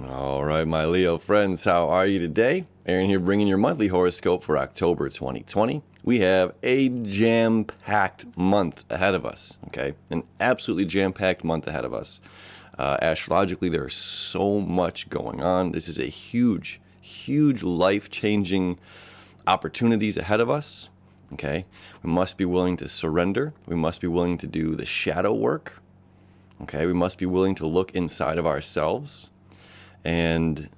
All right, my Leo friends, how are you today? Aaron here bringing your monthly horoscope for October 2020. We have a jam-packed month ahead of us, okay? An absolutely jam-packed month ahead of us. Astrologically, there is so much going on. This is a huge life-changing opportunities ahead of us, okay? We must be willing to surrender. We must be willing to do the shadow work, okay? We must be willing to look inside of ourselves and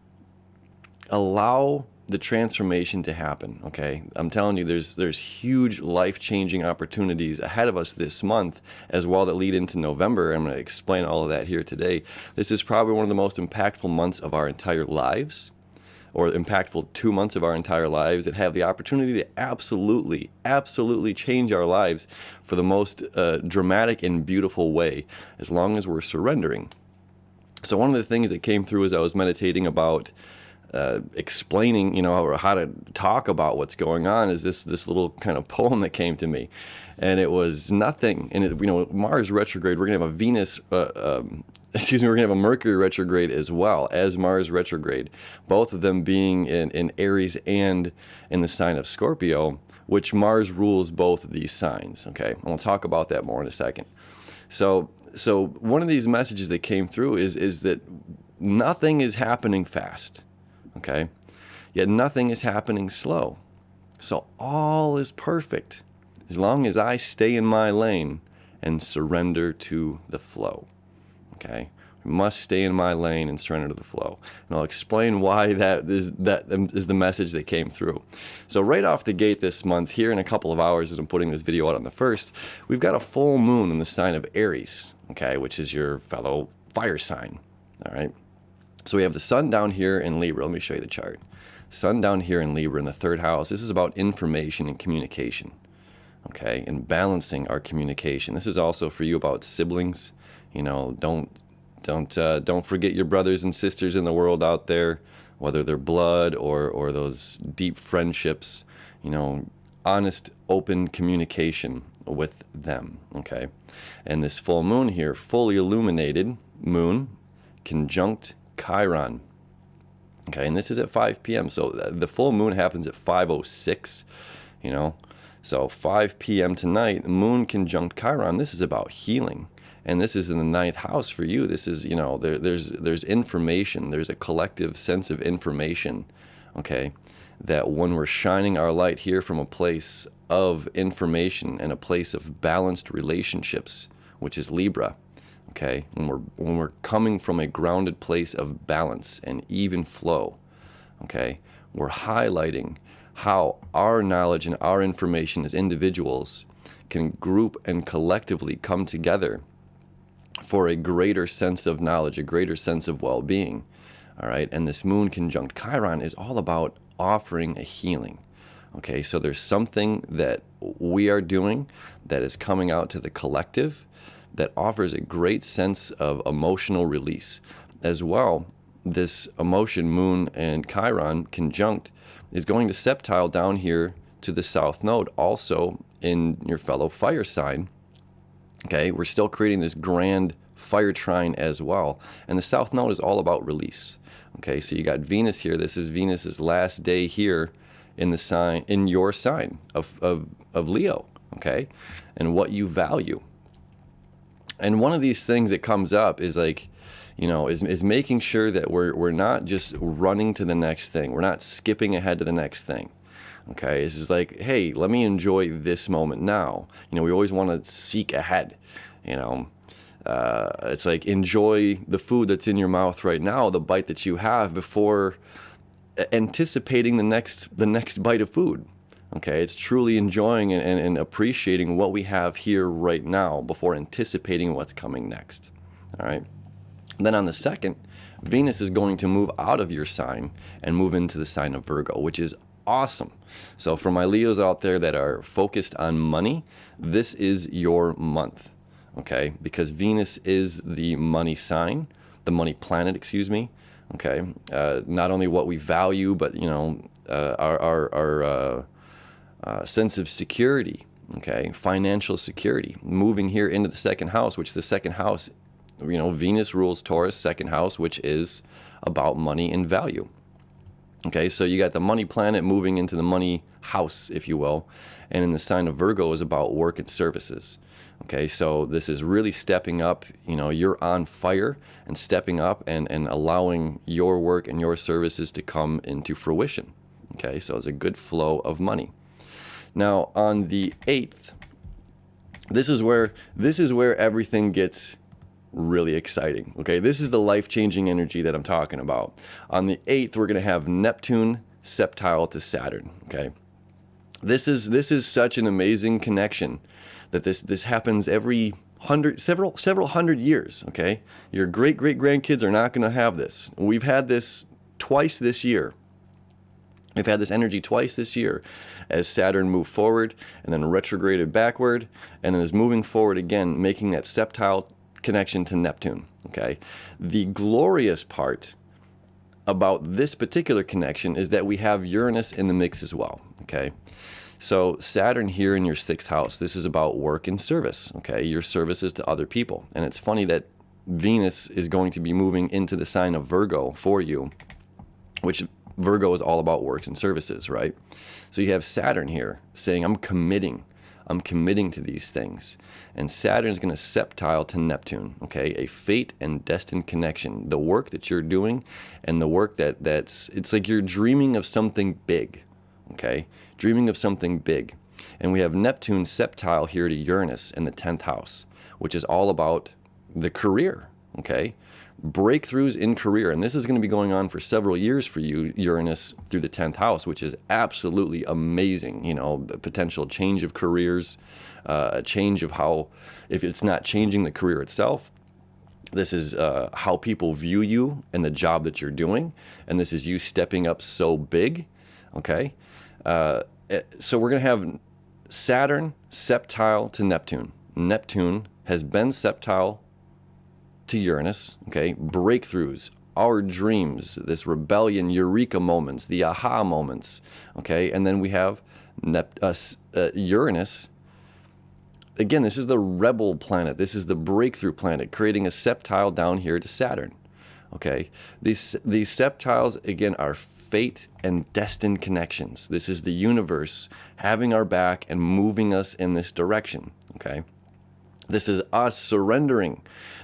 allow the transformation to happen, okay? I'm telling you, there's huge life-changing opportunities ahead of us this month as well that lead into November. I'm going to explain all of that here today. This is probably one of the most impactful months of our entire lives, or impactful 2 months of our entire lives that have the opportunity to absolutely change our lives for the most dramatic and beautiful way as long as we're surrendering. So one of the things that came through as I was meditating about explaining, or how to talk about what's going on is this little kind of poem that came to me, and it was nothing. And Mars retrograde. We're gonna have a Venus, we're gonna have a Mercury retrograde as well as Mars retrograde. Both of them being in Aries and in the sign of Scorpio, which Mars rules both of these signs. Okay, and we'll talk about that more in a second. So one of these messages that came through is that nothing is happening fast, okay? Yet nothing is happening slow. So all is perfect as long as I stay in my lane and surrender to the flow, okay? I must stay in my lane and surrender to the flow. And I'll explain why that is the message that came through. So right off the gate this month, here in a couple of hours as I'm putting this video out on the 1st, we've got a full moon in the sign of Aries, okay, which is your fellow fire sign, all right? So we have the sun down here in Libra. Let me show you the chart. Sun down here in Libra in the 3rd house. This is about information and communication, okay, and balancing our communication. This is also for you about siblings. Don't forget your brothers and sisters in the world out there, whether they're blood or those deep friendships, honest, open communication with them, okay? And this full moon here, fully illuminated moon, conjunct Chiron, okay? And this is at 5 p.m. So the full moon happens at 5:06, So 5 p.m. tonight, the moon conjunct Chiron, this is about healing. And this is in the 9th house for you. This is, there's information. There's a collective sense of information, okay? That when we're shining our light here from a place of information and a place of balanced relationships, which is Libra, okay? When we're coming from a grounded place of balance and even flow, okay? We're highlighting how our knowledge and our information as individuals can group and collectively come together for a greater sense of knowledge, a greater sense of well-being, all right? And this moon conjunct Chiron is all about offering a healing, okay? So there's something that we are doing that is coming out to the collective that offers a great sense of emotional release. As well, this emotion, moon and Chiron conjunct, is going to septile down here to the south node, also in your fellow fire sign. Okay, we're still creating this grand fire trine as well. And the south node is all about release. Okay, so you got Venus here. This is Venus's last day here in the sign, in your sign of Leo, okay? And what you value. And one of these things that comes up is like, is making sure that we're not just running to the next thing. We're not skipping ahead to the next thing. Okay, this is like, hey, let me enjoy this moment now. We always want to seek ahead. It's like, enjoy the food that's in your mouth right now, the bite that you have, before anticipating the next bite of food. Okay, it's truly enjoying and appreciating what we have here right now before anticipating what's coming next. All right. Then on the 2nd, Venus is going to move out of your sign and move into the sign of Virgo, which is awesome. So for my Leos out there that are focused on money, this is your month, okay? Because Venus is the money sign, the money planet, excuse me, okay? Not only what we value, but, our sense of security, okay? Financial security. Moving here into the 2nd house, which the 2nd house Venus rules Taurus, second house, which is about money and value. Okay, so you got the money planet moving into the money house, if you will, and in the sign of Virgo is about work and services. Okay, so this is really stepping up. You're on fire and stepping up and allowing your work and your services to come into fruition. Okay, so it's a good flow of money. Now on the 8th, this is where everything gets really exciting. Okay, this is the life-changing energy that I'm talking about. On the 8th, we're going to have Neptune septile to Saturn. Okay, this is such an amazing connection that this happens every several hundred years. Okay, your great grandkids are not going to have this. We've had this twice this year. We've had this energy twice this year as Saturn moved forward and then retrograded backward and then is moving forward again, making that septile connection to Neptune. Okay, the glorious part about this particular connection is that we have Uranus in the mix as well. Okay, so Saturn here in your 6th house, this is about work and service. Okay, your services to other people. And it's funny that Venus is going to be moving into the sign of Virgo for you, which Virgo is all about works and services, right? So you have Saturn here saying, I'm committing to these things. And Saturn is going to septile to Neptune, okay? A fate and destined connection. The work that you're doing and the work it's like you're dreaming of something big, okay? Dreaming of something big. And we have Neptune septile here to Uranus in the 10th house, which is all about the career, okay? Breakthroughs in career. And this is going to be going on for several years for you, Uranus, through the 10th house, which is absolutely amazing. The potential change of careers, a change of how, if it's not changing the career itself, this is how people view you and the job that you're doing. And this is you stepping up so big, okay? So we're going to have Saturn septile to Neptune. Neptune has been septile to Uranus, okay? Breakthroughs, our dreams, this rebellion, eureka moments, the aha moments, okay? And then we have Uranus. Again, this is the rebel planet. This is the breakthrough planet, creating a septile down here to Saturn, okay? These septiles, again, are fate and destined connections. This is the universe having our back and moving us in this direction, okay? This is us surrendering.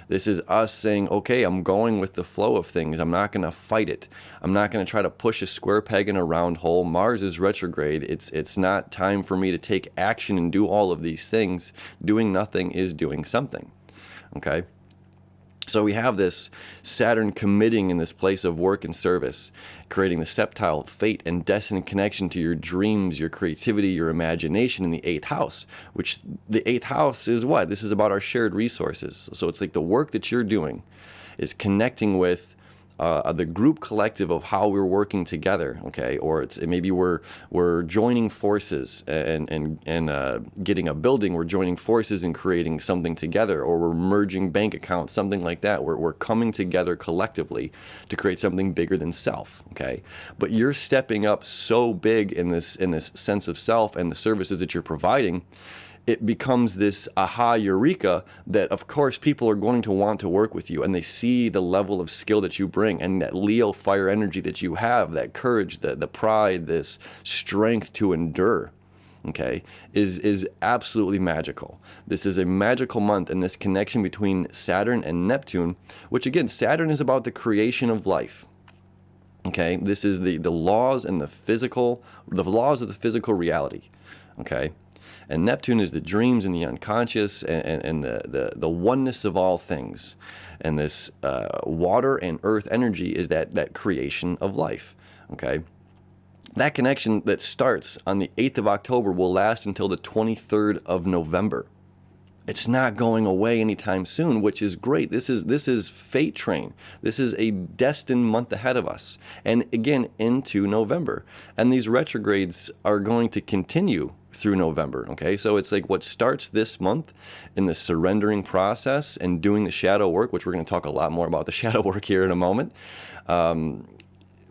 This is us saying, okay, I'm going with the flow of things. I'm not going to fight it. I'm not going to try to push a square peg in a round hole. Mars is retrograde. It's not time for me to take action and do all of these things. Doing nothing is doing something, okay? So we have this Saturn committing in this place of work and service, creating the septile fate and destined connection to your dreams, your creativity, your imagination in the 8th house, which the 8th house is what? This is about our shared resources. So it's like the work that you're doing is connecting with the group collective of how we're working together, okay? Or maybe we're joining forces and getting a building. We're joining forces and creating something together, or we're merging bank accounts, something like that. We're coming together collectively to create something bigger than self, okay? But you're stepping up so big in this sense of self and the services that you're providing. It becomes this aha eureka that, of course, people are going to want to work with you, and they see the level of skill that you bring and that Leo fire energy that you have, that courage, the pride, this strength to endure, okay, is absolutely magical. This is a magical month, and this connection between Saturn and Neptune, which again, Saturn is about the creation of life. Okay, this is the laws and the laws of the physical reality, okay? And Neptune is the dreams and the unconscious and the oneness of all things. And this water and earth energy is that creation of life, okay? That connection that starts on the 8th of October will last until the 23rd of November. It's not going away anytime soon, which is great. This is fate train. This is a destined month ahead of us. And again, into November. And these retrogrades are going to continue through November, okay? So it's like what starts this month in the surrendering process and doing the shadow work, which we're going to talk a lot more about the shadow work here in a moment.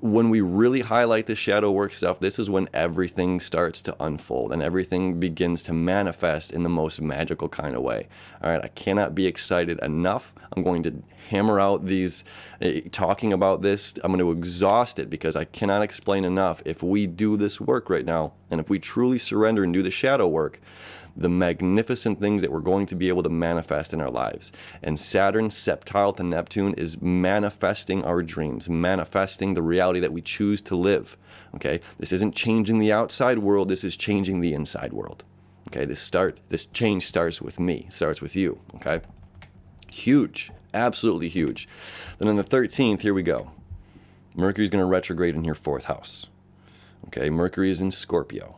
when we really highlight the shadow work stuff, this is when everything starts to unfold and everything begins to manifest in the most magical kind of way. All right, I cannot be excited enough. I'm going to hammer out these, talking about this. I'm going to exhaust it because I cannot explain enough. If we do this work right now, and if we truly surrender and do the shadow work, the magnificent things that we're going to be able to manifest in our lives. And Saturn, septile to Neptune, is manifesting our dreams, manifesting the reality that we choose to live. Okay, this isn't changing the outside world, this is changing the inside world. Okay, this change starts with me, starts with you. Okay, huge, absolutely huge. Then on the 13th, here we go. Mercury's going to retrograde in your 4th house. Okay, Mercury is in Scorpio.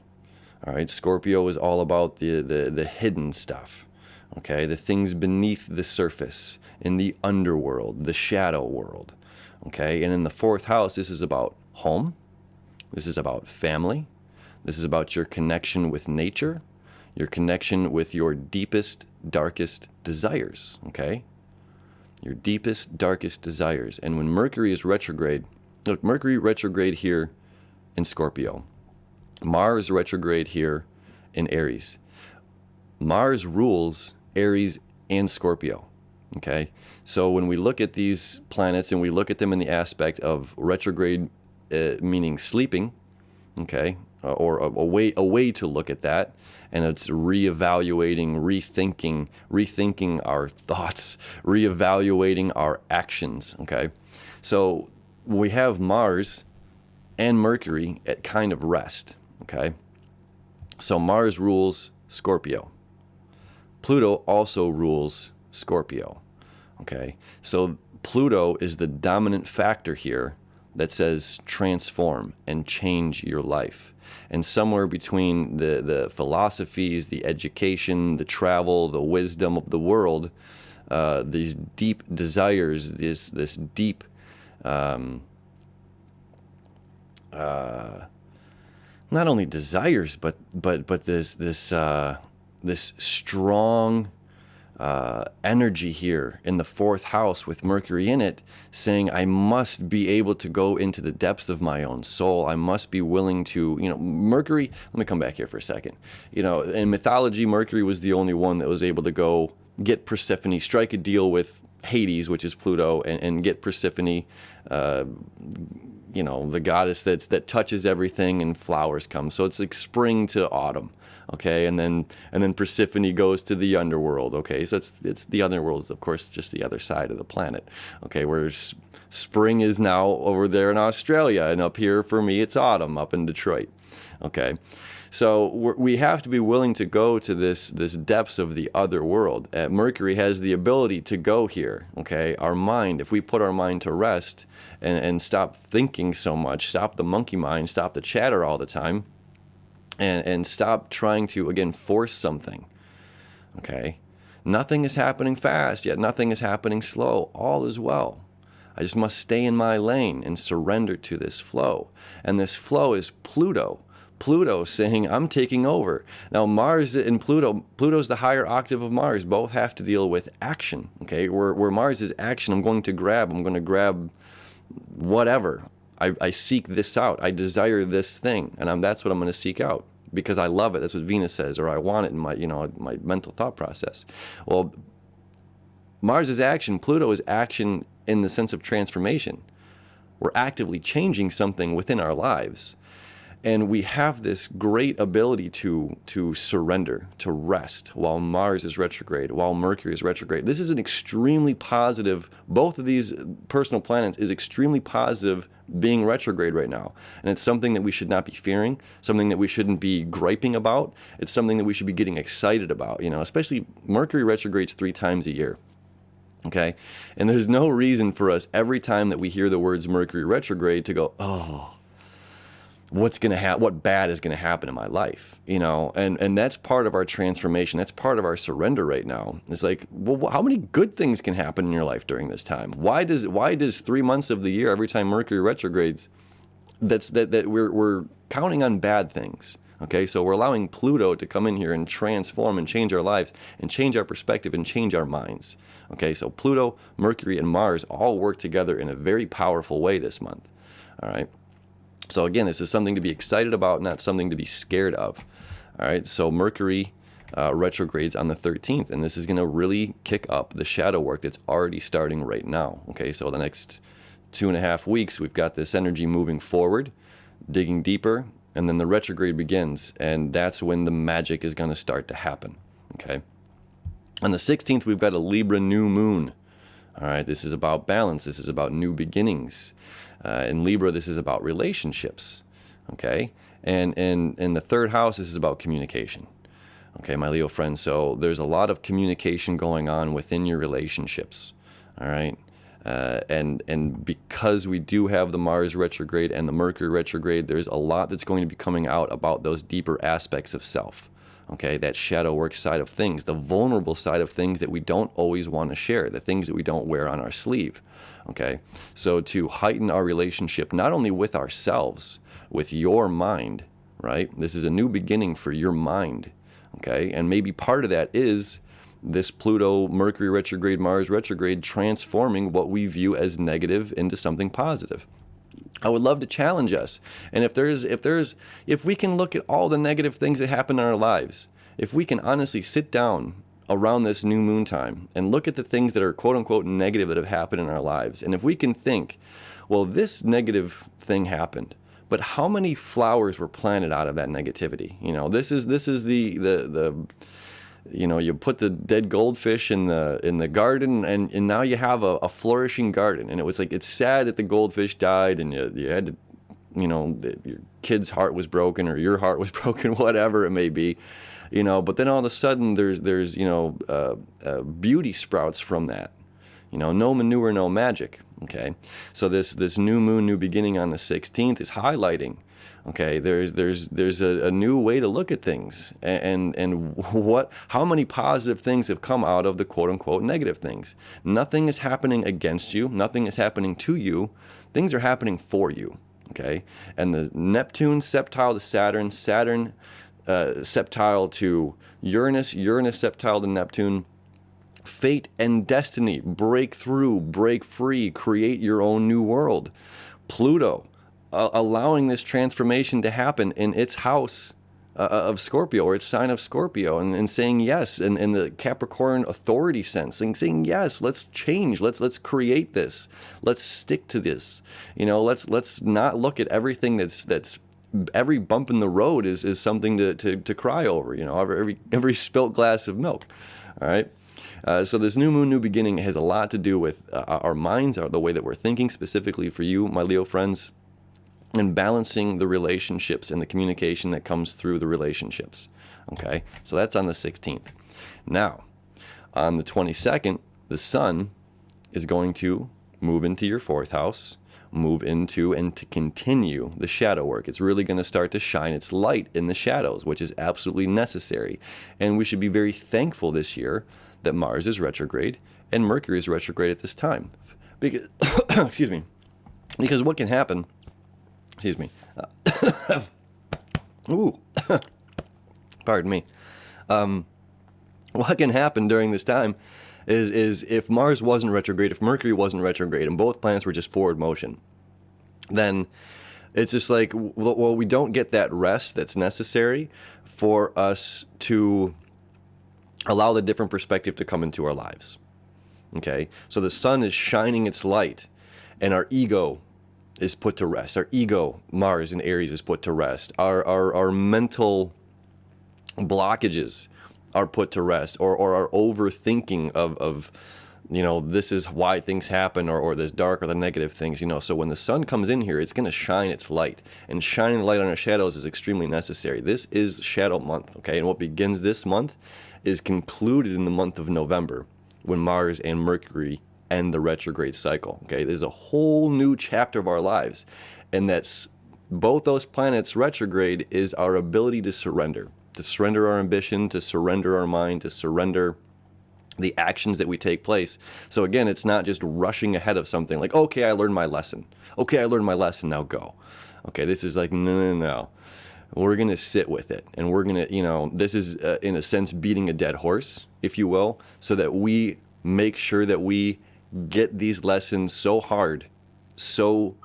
All right, Scorpio is all about the hidden stuff, okay, the things beneath the surface, in the underworld, the shadow world, okay, and in the 4th house, this is about home, this is about family, this is about your connection with nature, your connection with your deepest, darkest desires, okay, your deepest, darkest desires. And when Mercury is retrograde, look, Mercury retrograde here in Scorpio. Mars retrograde here in Aries. Mars rules Aries and Scorpio, okay? So when we look at these planets and we look at them in the aspect of retrograde, meaning sleeping, okay, or a way to look at that, and it's reevaluating, rethinking our thoughts, reevaluating our actions, okay? So we have Mars and Mercury at kind of rest. Okay, so Mars rules Scorpio. Pluto also rules Scorpio. Okay, so Pluto is the dominant factor here that says transform and change your life. And somewhere between the philosophies, the education, the travel, the wisdom of the world, these deep desires, this deep not only desires, but this strong energy here in the 4th house with Mercury in it, saying I must be able to go into the depths of my own soul. I must be willing to, Mercury, let me come back here for a second. In mythology, Mercury was the only one that was able to go get Persephone, strike a deal with Hades, which is Pluto, and get Persephone, the goddess that touches everything and flowers come. So it's like spring to autumn, okay? And then Persephone goes to the underworld, okay? So it's the underworld is, of course, just the other side of the planet, okay? Whereas spring is now over there in Australia, and up here for me it's autumn up in Detroit, okay? So we have to be willing to go to this depths of the other world. Mercury has the ability to go here, okay? Our mind, if we put our mind to rest and stop thinking so much, stop the monkey mind, stop the chatter all the time, and stop trying to, again, force something, okay? Nothing is happening fast, yet nothing is happening slow. All is well. I just must stay in my lane and surrender to this flow. And this flow is Pluto. Pluto saying, I'm taking over. Now, Mars and Pluto's the higher octave of Mars. Both have to deal with action, okay? Where Mars is action, I'm going to grab whatever. I seek this out. I desire this thing, and that's what I'm going to seek out because I love it. That's what Venus says, or I want it in my mental thought process. Well, Mars is action. Pluto is action in the sense of transformation. We're actively changing something within our lives. And we have this great ability to surrender, to rest while Mars is retrograde, while Mercury is retrograde. This is an extremely positive, both of these personal planets is extremely positive being retrograde right now. And it's something that we should not be fearing, something that we shouldn't be griping about. It's something that we should be getting excited about, especially Mercury retrogrades 3 times a year. Okay? And there's no reason for us every time that we hear the words Mercury retrograde to go, oh, what bad is going to happen in my life, and that's part of our transformation. That's part of our surrender right now. It's like, well, how many good things can happen in your life during this time? Why does 3 months of the year, every time Mercury retrogrades, that we're counting on bad things? Okay, so we're allowing Pluto to come in here and transform and change our lives and change our perspective and change our minds. Okay, so Pluto, Mercury, and Mars all work together in a very powerful way this month. All right. So again, this is something to be excited about, not something to be scared of. All right, so Mercury retrogrades on the 13th, and this is going to really kick up the shadow work that's already starting right now. Okay, so the next 2.5 weeks, we've got this energy moving forward, digging deeper, and then the retrograde begins, and that's when the magic is going to start to happen. Okay, on the 16th, we've got a Libra new moon. All right, this is about balance. This is about new beginnings. In Libra, this is about relationships. Okay, and in the third house, this is about communication. Okay, my Leo friends, so there's a lot of communication going on within your relationships. All right, and because we do have the Mars retrograde and the Mercury retrograde, there's a lot that's going to be coming out about those deeper aspects of self. Okay, that shadow work side of things, the vulnerable side of things that we don't always want to share, the things that we don't wear on our sleeve. Okay, so to heighten our relationship, not only with ourselves, with your mind, right? This is a new beginning for your mind. Okay, and maybe part of that is this Pluto, Mercury retrograde, Mars retrograde transforming what we view as negative into something positive. I would love to challenge us. And if we can look at all the negative things that happen in our lives, if we can honestly sit down around this new moon time and look at the things that are quote unquote negative that have happened in our lives, and if we can think, well, this negative thing happened, but how many flowers were planted out of that negativity? You know, this is the you know, you put the dead goldfish in the garden, and now you have a flourishing garden. And it was like, it's sad that the goldfish died, and you had to, you know, your kid's heart was broken, or your heart was broken, whatever it may be, you know. But then all of a sudden, there's you know, beauty sprouts from that. You know, no manure, no magic. Okay, so this new moon, new beginning on the 16th is highlighting. Okay, there's a new way to look at things, and how many positive things have come out of the quote unquote negative things. Nothing is happening against you. Nothing is happening to you. Things are happening for you. Okay, and the Neptune septile to Saturn, Saturn septile to Uranus, Uranus septile to Neptune. Fate and destiny, break through, break free, create your own new world. Pluto, allowing this transformation to happen in its house of Scorpio, or its sign of Scorpio, and saying yes, in the Capricorn authority sense, and saying yes, let's change, let's create this, let's stick to this. You know, let's not look at everything that's every bump in the road is something to cry over. You know, every spilt glass of milk. All right. So this new moon, new beginning has a lot to do with our minds, the way that we're thinking, specifically for you, my Leo friends, and balancing the relationships and the communication that comes through the relationships. Okay, so that's on the 16th. Now, on the 22nd, the sun is going to move into your 4th house, move into and to continue the shadow work. It's really going to start to shine its light in the shadows, which is absolutely necessary. And we should be very thankful this year that Mars is retrograde and Mercury is retrograde at this time. Because, excuse me, because what can happen, excuse me, ooh, pardon me, what can happen during this time is if Mars wasn't retrograde, if Mercury wasn't retrograde, and both planets were just forward motion, then it's just like, well, we don't get that rest that's necessary for us to allow the different perspective to come into our lives. Okay, so the sun is shining its light, and our ego is put to rest. Our ego, Mars in Aries, is put to rest. Our mental blockages are put to rest, or our overthinking of you know, this is why things happen, or this dark or the negative things, you know. So when the sun comes in here, it's going to shine its light, and shining the light on our shadows is extremely necessary. This is shadow month, okay, and what begins this month is concluded in the month of November, when Mars and Mercury end the retrograde cycle. Okay, there's a whole new chapter of our lives, and that's both those planets retrograde is our ability to surrender our ambition, to surrender our mind, to surrender the actions that we take place. So again, it's not just rushing ahead of something like, okay, I learned my lesson. Okay, I learned my lesson, now go. Okay, this is like, no. we're going to sit with it. And we're going to, this is in a sense beating a dead horse, if you will, so that we make sure that we get these lessons so hard, so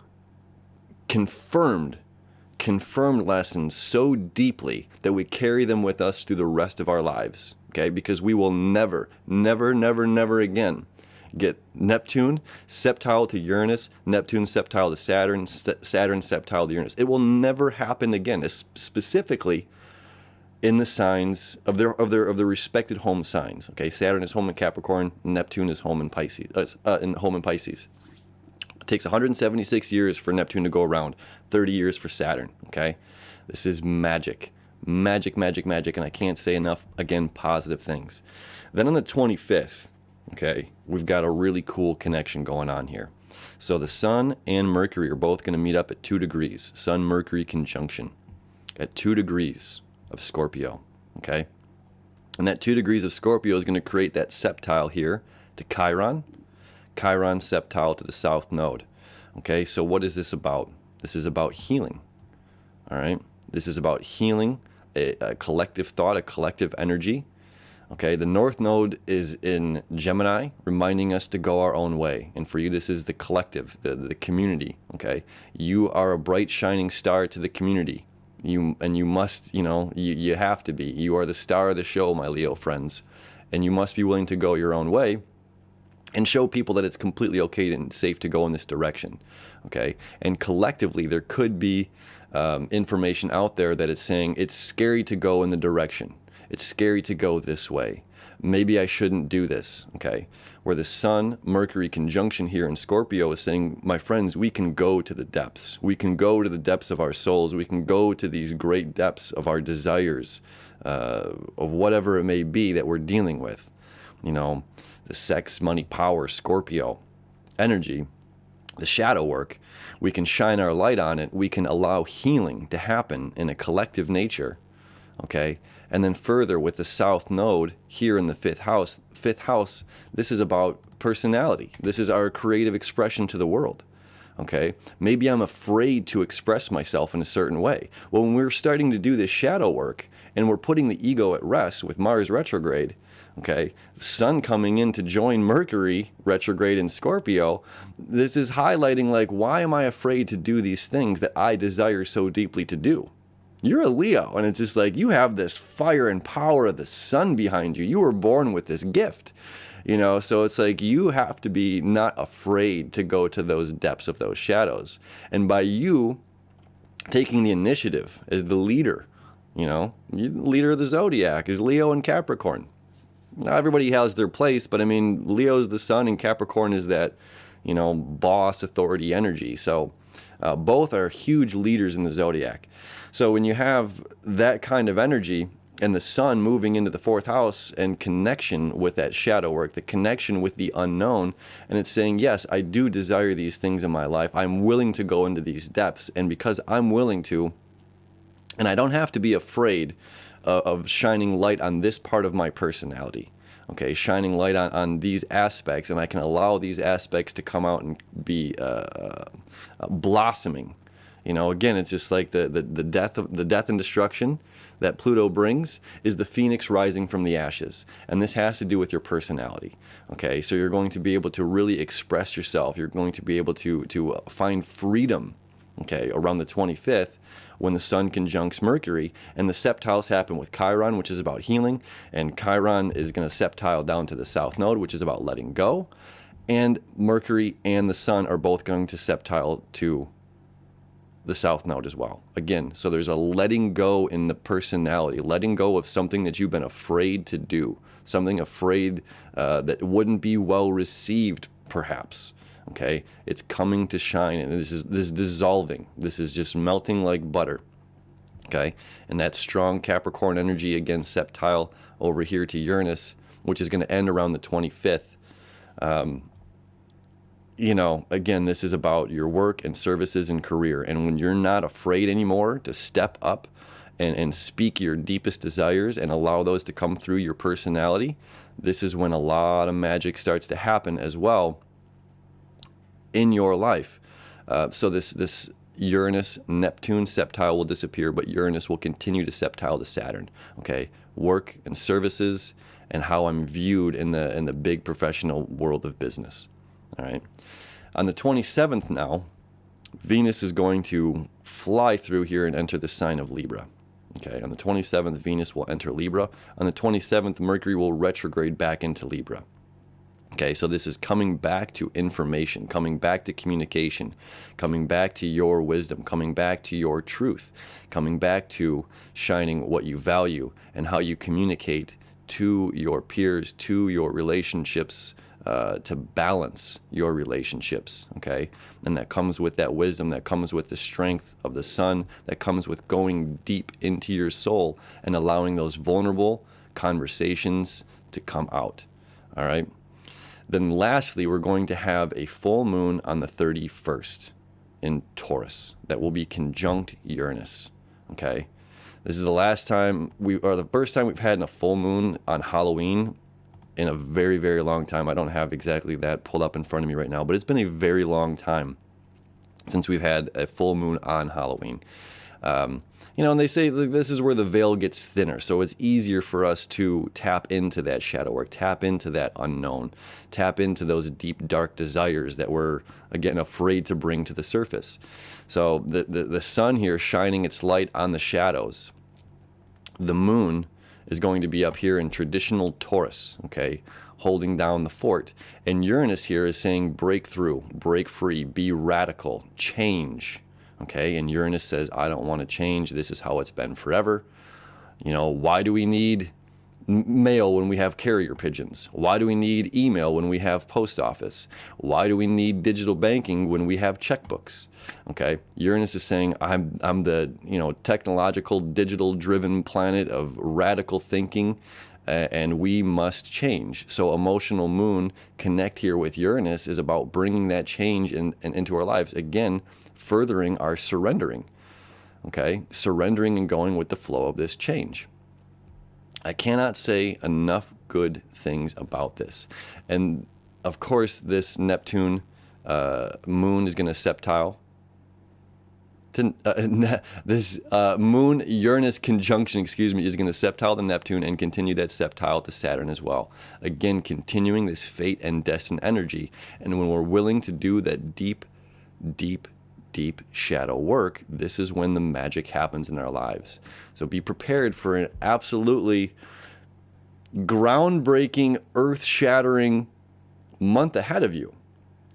confirmed lessons so deeply that we carry them with us through the rest of our lives, okay? Because we will never again get Neptune septile to Uranus, Neptune septile to Saturn, Saturn septile to Uranus. It will never happen again, specifically in the signs of their respected home signs, okay? Saturn is home in Capricorn, Neptune is home in Pisces, It takes 176 years for Neptune to go around, 30 years for Saturn, okay? This is magic, and I can't say enough, again, positive things. Then on the 25th, okay, we've got a really cool connection going on here. So the Sun and Mercury are both going to meet up at 2 degrees, Sun-Mercury conjunction, at 2 degrees of Scorpio, okay? And that 2 degrees of Scorpio is going to create that septile here to Chiron, Chiron septile to the South Node. Okay, so what is this about? This is about healing, all right? This is about healing, a collective thought, a collective energy. Okay, the North Node is in Gemini, reminding us to go our own way. And for you, this is the collective, the community, okay? You are a bright, shining star to the community. You must, you have to be. You are the star of the show, my Leo friends. And you must be willing to go your own way and show people that it's completely okay and safe to go in this direction, okay? And collectively, there could be information out there that is saying it's scary to go in the direction. It's scary to go this way. Maybe I shouldn't do this, okay? Where the Sun-Mercury conjunction here in Scorpio is saying, my friends, we can go to the depths. We can go to the depths of our souls. We can go to these great depths of our desires, of whatever it may be that we're dealing with. The sex, money, power, Scorpio energy, the shadow work, we can shine our light on it. We can allow healing to happen in a collective nature, okay? And then further with the South Node here in the fifth house, this is about personality. This is our creative expression to the world, okay? Maybe I'm afraid to express myself in a certain way. Well, when we're starting to do this shadow work and we're putting the ego at rest with Mars retrograde, okay, Sun coming in to join Mercury retrograde in Scorpio, this is highlighting like, why am I afraid to do these things that I desire so deeply to do? You're a Leo, and it's just like, you have this fire and power of the sun behind you. You were born with this gift, so it's like you have to be not afraid to go to those depths of those shadows. And by you taking the initiative as the leader, leader of the zodiac is Leo and Capricorn. Now, everybody has their place, but I mean, Leo's the sun and Capricorn is that, boss authority energy. So both are huge leaders in the zodiac. So when you have that kind of energy and the sun moving into the 4th house and connection with that shadow work, the connection with the unknown, and it's saying, yes, I do desire these things in my life. I'm willing to go into these depths. And because I'm willing to, and I don't have to be afraid of shining light on this part of my personality, okay, shining light on these aspects, and I can allow these aspects to come out and be blossoming. Again, it's just like the death and destruction that Pluto brings is the phoenix rising from the ashes, and this has to do with your personality. Okay, so you're going to be able to really express yourself. You're going to be able to find freedom, okay, around the 25th. When the Sun conjuncts Mercury, and the septiles happen with Chiron, which is about healing, and Chiron is going to septile down to the South Node, which is about letting go, and Mercury and the Sun are both going to septile to the South Node as well. Again, so there's a letting go in the personality, letting go of something that you've been afraid to do, something afraid that wouldn't be well received, perhaps. Okay, it's coming to shine, and this is dissolving. This is just melting like butter. Okay, and that strong Capricorn energy, again, septile over here to Uranus, which is going to end around the 25th. Again, this is about your work and services and career. And when you're not afraid anymore to step up and speak your deepest desires and allow those to come through your personality, this is when a lot of magic starts to happen as well in your life. So this Uranus, Neptune septile will disappear, but Uranus will continue to septile to Saturn. Okay, work and services and how I'm viewed in the big professional world of business. All right. On the 27th now, Venus is going to fly through here and enter the sign of Libra. Okay, on the 27th, Venus will enter Libra. On the 27th, Mercury will retrograde back into Libra. Okay, so this is coming back to information, coming back to communication, coming back to your wisdom, coming back to your truth, coming back to shining what you value and how you communicate to your peers, to your relationships, to balance your relationships, okay? And that comes with that wisdom, that comes with the strength of the sun, that comes with going deep into your soul and allowing those vulnerable conversations to come out, all right? Then lastly, we're going to have a full moon on the 31st in Taurus that will be conjunct Uranus, okay? This is the first time we've had a full moon on Halloween in a very, very long time. I don't have exactly that pulled up in front of me right now, but it's been a very long time since we've had a full moon on Halloween. And they say this is where the veil gets thinner, so it's easier for us to tap into that shadow work, tap into that unknown, tap into those deep, dark desires that we're, again, afraid to bring to the surface. So the sun here shining its light on the shadows. The moon is going to be up here in traditional Taurus, okay, holding down the fort. And Uranus here is saying break through, break free, be radical, change, okay? And Uranus says, I don't want to change. This is how it's been forever. Why do we need mail when we have carrier pigeons? Why do we need email when we have post office? Why do we need digital banking when we have checkbooks? Okay, Uranus is saying I'm the technological, digital-driven planet of radical thinking, and we must change. So emotional moon connect here with Uranus is about bringing that change into our lives. Again, furthering our surrendering. Okay, surrendering and going with the flow of this change. I cannot say enough good things about this. And of course, this Neptune moon is going to septile. This moon-Uranus conjunction, is going to septile to Neptune and continue that septile to Saturn as well. Again, continuing this fate and destined energy. And when we're willing to do that deep, deep, deep shadow work, this is when the magic happens in our lives. So be prepared for an absolutely groundbreaking, earth-shattering month ahead of you,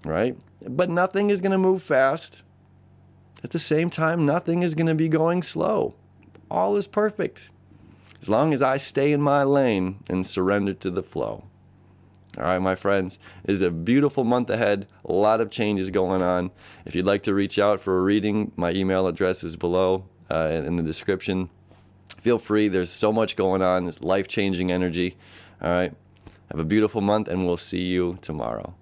right? But nothing is going to move fast. At the same time, nothing is going to be going slow. All is perfect as long as I stay in my lane and surrender to the flow. All right, my friends, it is a beautiful month ahead. A lot of changes going on. If you'd like to reach out for a reading, my email address is below in the description. Feel free. There's so much going on. It's life-changing energy. All right. Have a beautiful month, and we'll see you tomorrow.